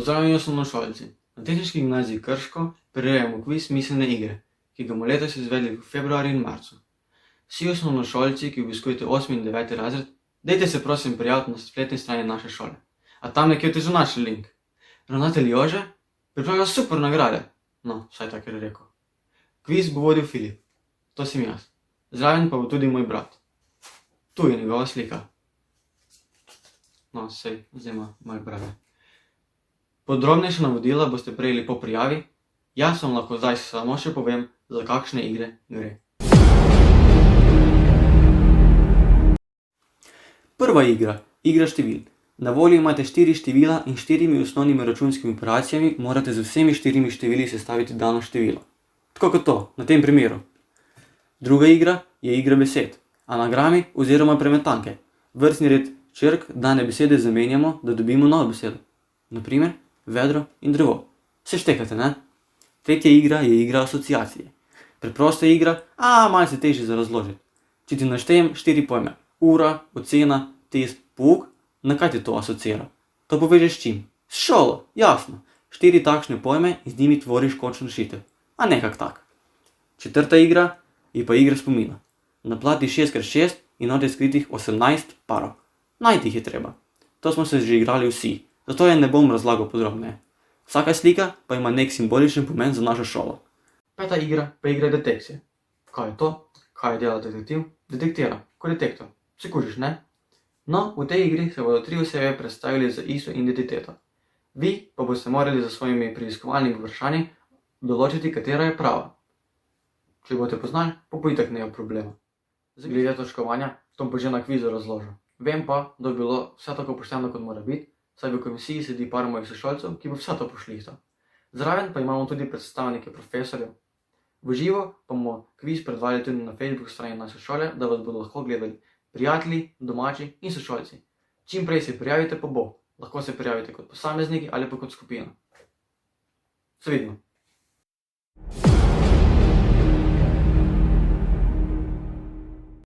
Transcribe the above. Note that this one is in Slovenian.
Pozdravljeni osnovnošolci! Na Tehniški gimnaziji Krško prirejamo kviz Miselne igre, ki ga bomo letos izvedli v februarju in marcu. Vsi osnovnošolci, ki obiskujete 8. in 9. razred, dajte se prosim prijaviti na spletni strani naše šole. A tam nekje boste že našli link. Ravnatelj Jože pripravlja super nagrade. No, vsaj tako je rekel. Kviz bo vodil Filip, to sem jaz. Zraven pa bo tudi moj brat. Tu je njegova slika. No, sej, zdaj ima malo brave. Podrobnejša navodila boste prejeli po prijavi, jaz vam lahko zdaj samo še povem, za kakšne igre gre. Prva igra, igra števil. Na voljo imate 4 števila in 4 osnovnimi računskimi operacijami morate z vsemi 4 števili sestaviti dano število. Tako kot to, na tem primeru. Druga igra je igra besed, anagrami oziroma premetanke. Vrstni red črk dane besede zamenjamo, da dobimo novo besedo. Na primer, vedro in drevo. Se štekate, ne? Tretja igra je igra asociacije. Preprosta igra, a malce težje za razložiti. Če ti naštejem 4 pojme. Ura, ocena, test, pouk, na kaj te to asocira? To povežeš s čim? S šolo, jasno. 4 takšne pojme in z njimi tvoriš končno rešitev. A nekak tak. Četrta igra je pa igra spomina. Na plati 6x6 in notri skritih 18 parov. Najti jih je treba. To smo se že igrali vsi, zato je ne bom razlagal podrobneje. Vsaka slika pa ima nek simboličen pomen za našo šolo. Peta igra pa je igra detekcije. Kaj je to? Kaj dela detektiv? Detektira, kot detektor. Se kužiš, ne? No, v tej igri se bodo 3 osebe predstavili z isto identiteto. Vi pa boste morali za svojimi preiskovalnimi vprašanji določiti, katera je prava. Če boste poznali, pa itak ne je problema. Glede točkovanja, to pa že na kvizu razložil. Vem pa, da bi bilo vse tako pošteno, kot mora biti, saj v komisiji sedi par mojih sošolcev, ki bo vse to pošlihtal. Zraven pa imamo tudi predstavnike profesorjev. V živo pa bomo kviz predvajali tudi na Facebook strani naše šole, da vas bodo lahko gledali prijatelji, domači in sošolci. Čim prej se prijavite pa bo. Lahko se prijavite kot posamezniki ali pa kot skupina. Se vidimo!